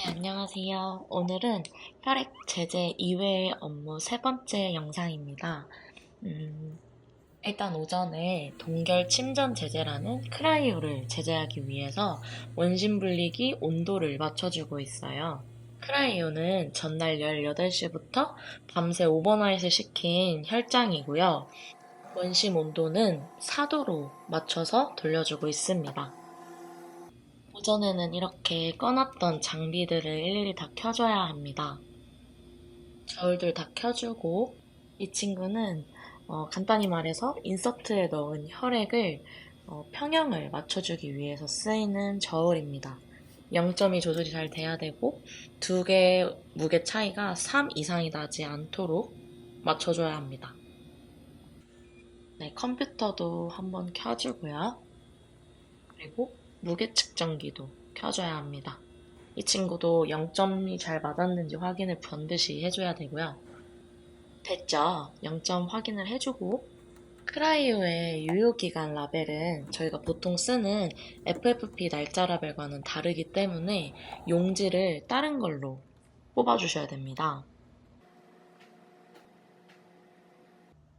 네, 안녕하세요. 오늘은 혈액 제제 이외의 업무 세 번째 영상입니다. 음, 일단 오전에 동결 침전 제제라는 크라이오를 제제하기 위해서 원심 분리기 온도를 맞춰주고 있어요. 크라이오는 전날 18시부터 밤새 오버나잇을 시킨 혈장이고요. 원심 온도는 4도로 맞춰서 돌려주고 있습니다. 오전에는 이렇게 꺼놨던 장비들을 일일이 다 켜줘야 합니다. 저울들 다 켜주고 이 친구는 간단히 말해서 인서트에 넣은 혈액을 평형을 맞춰주기 위해서 쓰이는 저울입니다. 0점이 조절이 잘 돼야 되고 두 개의 무게 차이가 3 이상이 나지 않도록 맞춰줘야 합니다. 네, 컴퓨터도 한번 켜주고요. 그리고 무게 측정기도 켜줘야 합니다. 이 친구도 0점이 잘 맞았는지 확인을 반드시 해줘야 되고요. 됐죠? 0점 확인을 해주고 크라이오의 유효기간 라벨은 저희가 보통 쓰는 FFP 날짜 라벨과는 다르기 때문에 용지를 다른 걸로 뽑아주셔야 됩니다.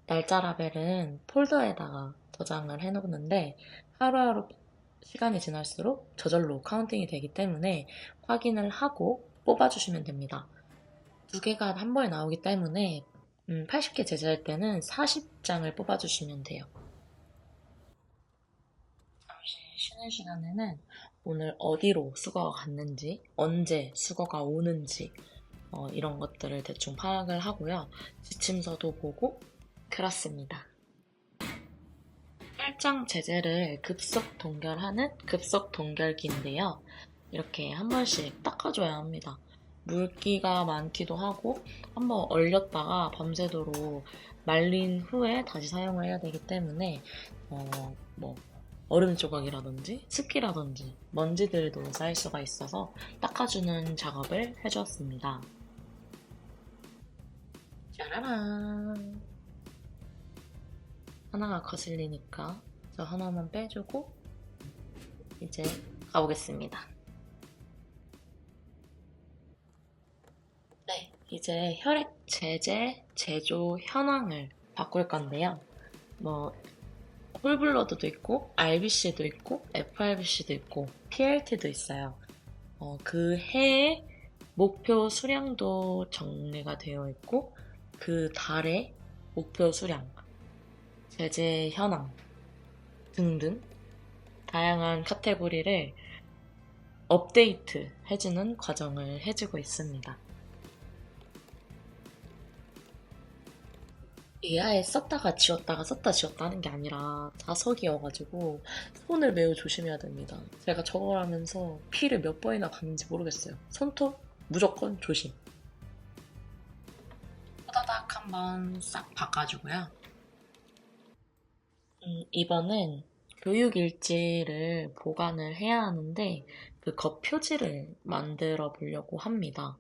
날짜 라벨은 폴더에다가 저장을 해놓는데 하루하루 시간이 지날수록 저절로 카운팅이 되기 때문에 확인을 하고 뽑아주시면 됩니다. 두 개가 한 번에 나오기 때문에 80개 제작할 때는 40장을 뽑아주시면 돼요. 잠시 쉬는 시간에는 오늘 어디로 수거가 갔는지, 언제 수거가 오는지 이런 것들을 대충 파악을 하고요. 지침서도 보고 그렇습니다. 혈장 제제를 급속 동결하는 급속 동결기인데요. 이렇게 한 번씩 닦아줘야 합니다. 물기가 많기도 하고 한번 얼렸다가 밤새도록 말린 후에 다시 사용을 해야 되기 때문에 뭐 얼음 조각이라든지 습기라든지 먼지들도 쌓일 수가 있어서 닦아주는 작업을 해주었습니다. 짜라란! 하나가 거슬리니까 저 하나만 빼주고 이제 가보겠습니다. 네, 이제 혈액 제제 제조 현황을 바꿀 건데요. 뭐 홀블러드도 있고 RBC도 있고 FRBC도 있고 PLT도 있어요. 그 해의 목표 수량도 정리가 되어 있고 그 달의 목표 수량, 제재 현황 등등 다양한 카테고리를 업데이트 해주는 과정을 해주고 있습니다. AI에 썼다가 지웠다가 썼다 지웠다 하는 게 아니라 자석이어가지고 손을 매우 조심해야 됩니다. 제가 저걸 하면서 피를 몇 번이나 봤는지 모르겠어요. 손톱 무조건 조심. 호다닥 한번 싹 바꿔주고요. 이번은 교육일지를 보관을 해야 하는데 그 겉표지를 만들어 보려고 합니다.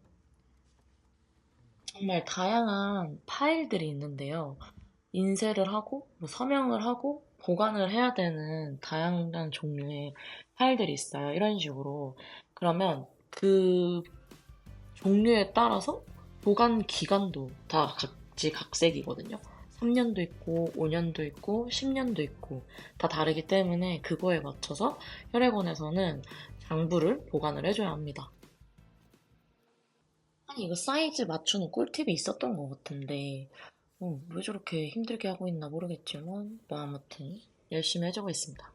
정말 다양한 파일들이 있는데요. 인쇄를 하고 서명을 하고 보관을 해야 되는 다양한 종류의 파일들이 있어요. 이런 식으로. 그러면 그 종류에 따라서 보관 기간도 다 각지각색이거든요. 3년도 있고 5년도 있고 10년도 있고 다 다르기 때문에 그거에 맞춰서 혈액원에서는 장부를 보관을 해줘야 합니다. 아니 이거 사이즈 맞추는 꿀팁이 있었던 것 같은데 왜 저렇게 힘들게 하고 있나 모르겠지만 뭐 아무튼 열심히 해주고 있습니다.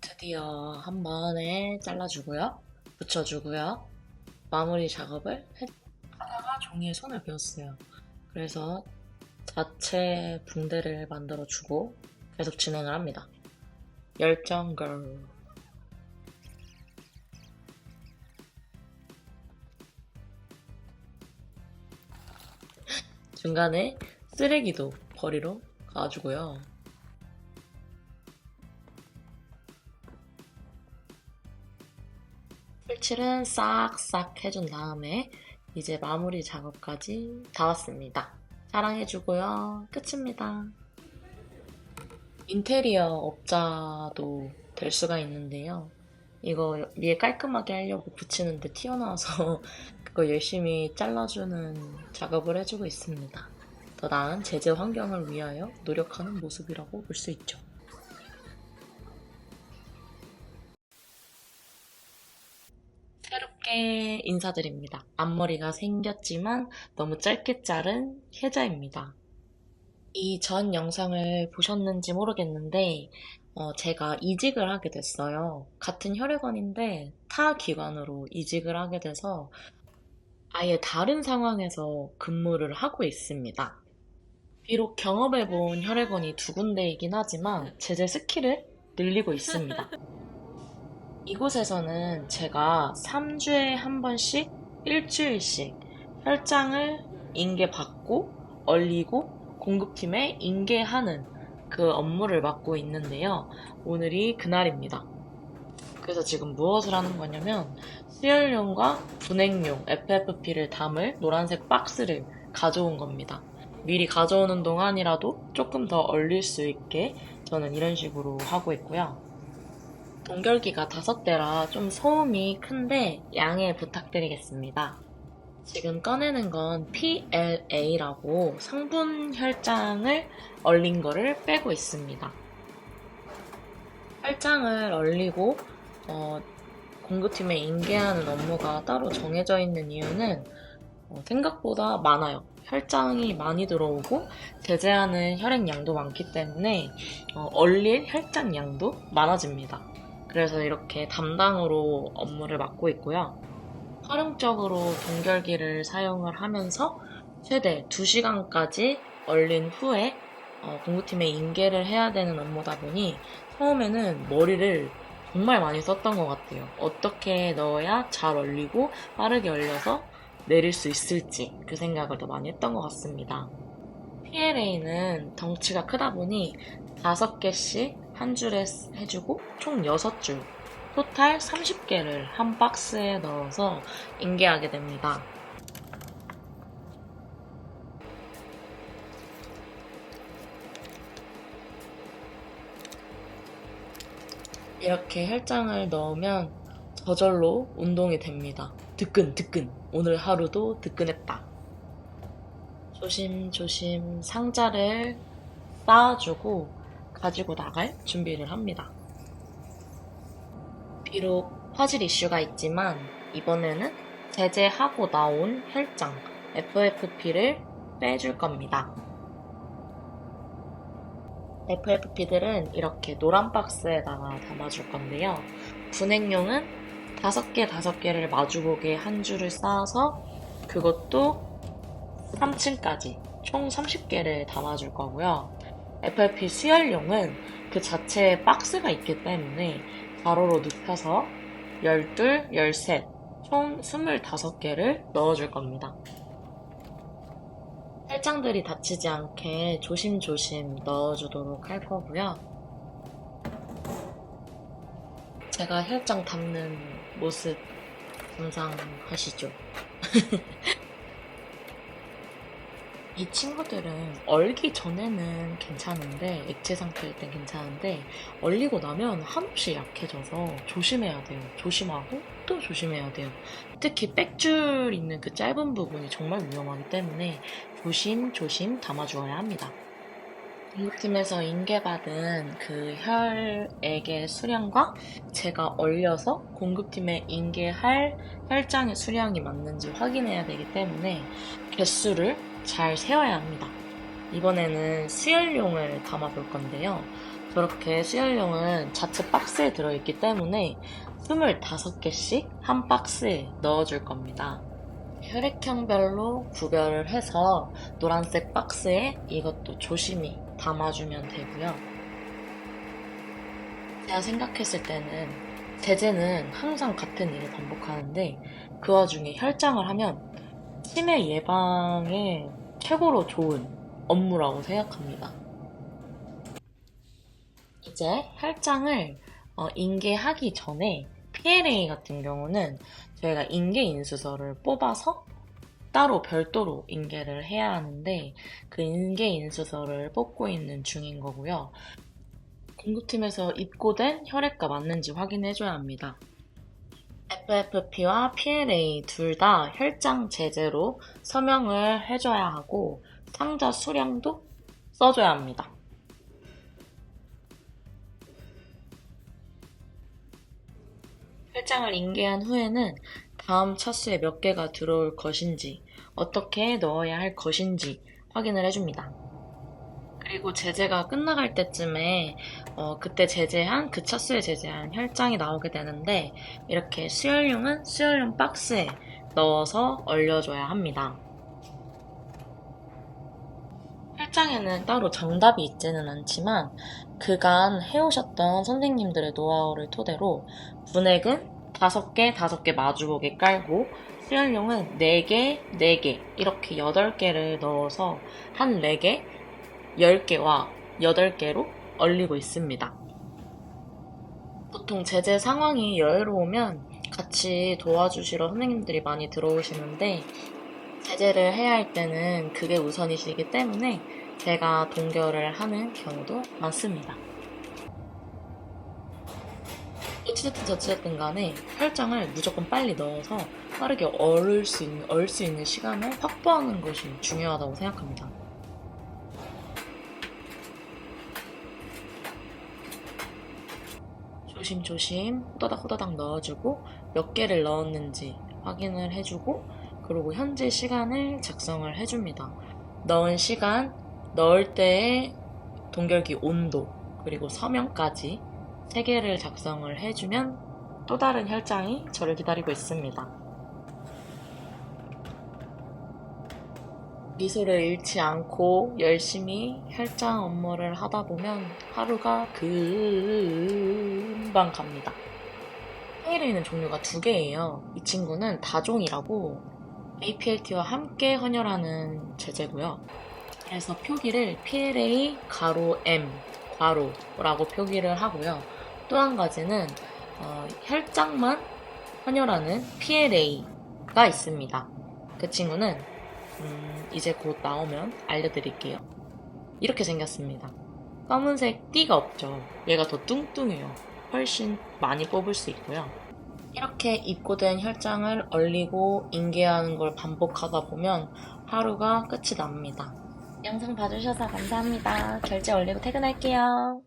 드디어 한 번에 잘라주고요. 붙여주고요. 마무리 작업을 하다가 종이에 손을 베었어요. 그래서 자체 붕대를 만들어주고 계속 진행을 합니다. 열정걸. 중간에 쓰레기도 버리러 가주고요. 풀칠은 싹싹 해준 다음에 이제 마무리 작업까지 다 왔습니다. 사랑해주고요. 끝입니다. 인테리어 업자도 될 수가 있는데요. 이거 위에 깔끔하게 하려고 붙이는데 튀어나와서 그거 열심히 잘라주는 작업을 해주고 있습니다. 더 나은 제재 환경을 위하여 노력하는 모습이라고 볼 수 있죠. 새롭게 인사드립니다. 앞머리가 생겼지만 너무 짧게 자른 혜자입니다. 이 전 영상을 보셨는지 모르겠는데, 제가 이직을 하게 됐어요. 같은 혈액원인데 타 기관으로 이직을 하게 돼서 아예 다른 상황에서 근무를 하고 있습니다. 비록 경험해본 혈액원이 두 군데이긴 하지만 제재 스킬을 늘리고 있습니다. 이곳에서는 제가 3주에 한 번씩 일주일씩 혈장을 인계받고 얼리고 공급팀에 인계하는 그 업무를 맡고 있는데요. 오늘이 그날입니다. 그래서 지금 무엇을 하는 거냐면 수혈용과 분해용 FFP를 담을 노란색 박스를 가져온 겁니다. 미리 가져오는 동안이라도 조금 더 얼릴 수 있게 저는 이런 식으로 하고 있고요. 동결기가 5대라 좀 소음이 큰데 양해 부탁드리겠습니다. 지금 꺼내는 건 PLA라고 성분 혈장을 얼린 거를 빼고 있습니다. 혈장을 얼리고 공급팀에 인계하는 업무가 따로 정해져 있는 이유는 생각보다 많아요. 혈장이 많이 들어오고 제재하는 혈액 양도 많기 때문에 얼릴 혈장 양도 많아집니다. 그래서 이렇게 담당으로 업무를 맡고 있고요. 활용적으로 동결기를 사용을 하면서 최대 2시간까지 얼린 후에 공구팀에 인계를 해야 되는 업무다 보니 처음에는 머리를 정말 많이 썼던 것 같아요. 어떻게 넣어야 잘 얼리고 빠르게 얼려서 내릴 수 있을지 그 생각을 더 많이 했던 것 같습니다. PLA는 덩치가 크다 보니 5개씩 한 줄에 해주고 총 6줄, 토탈 30개를 한 박스에 넣어서 인계하게 됩니다. 이렇게 혈장을 넣으면 저절로 운동이 됩니다. 드끈드끈. 오늘 하루도 드끈했다. 조심조심 상자를 쌓아주고 가지고 나갈 준비를 합니다. 비록 화질 이슈가 있지만 이번에는 제재하고 나온 혈장 FFP를 빼줄 겁니다. FFP들은 이렇게 노란 박스에다가 담아줄 건데요. 분해용은 5개를 마주보게 한 줄을 쌓아서 그것도 3층까지 총 30개를 담아줄 거고요. FFP 수혈용은 그 자체에 박스가 있기 때문에 가로로 눕혀서 12, 13, 총 25개를 넣어줄 겁니다. 혈장들이 다치지 않게 조심조심 넣어주도록 할 거고요. 제가 혈장 담는 모습 감상하시죠? 이 친구들은 얼기 전에는 괜찮은데, 액체 상태일 땐 괜찮은데, 얼리고 나면 한없이 약해져서 조심해야 돼요. 조심하고 또 조심해야 돼요. 특히 빽줄 있는 그 짧은 부분이 정말 위험하기 때문에 조심조심 담아주어야 합니다. 공급팀에서 인계받은 그 혈액의 수량과 제가 얼려서 공급팀에 인계할 혈장의 수량이 맞는지 확인해야 되기 때문에 개수를 잘 세어야 합니다. 이번에는 수혈용을 담아볼 건데요. 저렇게 수혈용은 자체 박스에 들어있기 때문에 25개씩 한 박스에 넣어줄 겁니다. 혈액형별로 구별을 해서 노란색 박스에 이것도 조심히 담아주면 되고요. 제가 생각했을 때는 제재는 항상 같은 일을 반복하는데 그 와중에 혈장을 하면 치매 예방에 최고로 좋은 업무라고 생각합니다. 이제 혈장을 인계하기 전에 PLA 같은 경우는 저희가 인계 인수서를 뽑아서 따로 별도로 인계를 해야 하는데 그 인계 인수서를 뽑고 있는 중인 거고요. 공급팀에서 입고된 혈액과 맞는지 확인해줘야 합니다. FFP와 PLA 둘 다 혈장 제제로 서명을 해줘야 하고 상자 수량도 써줘야 합니다. 혈장을 인계한 후에는 다음 차수에 몇 개가 들어올 것인지, 어떻게 넣어야 할 것인지 확인을 해줍니다. 그리고 제재가 끝나갈 때쯤에 그때 제재한 그 차수에 제재한 혈장이 나오게 되는데 이렇게 수혈용은 수혈용 박스에 넣어서 얼려줘야 합니다. 혈장에는 따로 정답이 있지는 않지만 그간 해오셨던 선생님들의 노하우를 토대로 분액은 5개, 5개 마주보게 깔고 수혈용은 4개, 4개 이렇게 8개를 넣어서 한 4개, 10개와 8개로 얼리고 있습니다. 보통 제재 상황이 여유로우면 같이 도와주시러 선생님들이 많이 들어오시는데 제재를 해야 할 때는 그게 우선이시기 때문에 제가 동결을 하는 경우도 많습니다. 어찌됐든 저찌됐든 간에 혈장을 무조건 빨리 넣어서 빠르게 얼 수 있는 시간을 확보하는 것이 중요하다고 생각합니다. 조심조심 호다닥 넣어주고 몇 개를 넣었는지 확인을 해주고 그리고 현재 시간을 작성을 해줍니다. 넣은 시간, 넣을 때의 동결기 온도, 그리고 서명까지 3개를 작성을 해주면 또 다른 혈장이 저를 기다리고 있습니다. 미소를 잃지 않고 열심히 혈장 업무를 하다 보면 하루가 금방 갑니다. 페이레이는 종류가 2개예요. 이 친구는 다종이라고 APLT와 함께 헌혈하는 제제고요. 그래서 표기를 PLA 가로 M 괄호라고 표기를 하고요. 또 한 가지는 혈장만 헌혈하는 PLA가 있습니다. 그 친구는 이제 곧 나오면 알려드릴게요. 이렇게 생겼습니다. 검은색 띠가 없죠. 얘가 더 뚱뚱해요. 훨씬 많이 뽑을 수 있고요. 이렇게 입고된 혈장을 얼리고 인계하는 걸 반복하다 보면 하루가 끝이 납니다. 영상 봐주셔서 감사합니다. 결제 올리고 퇴근할게요.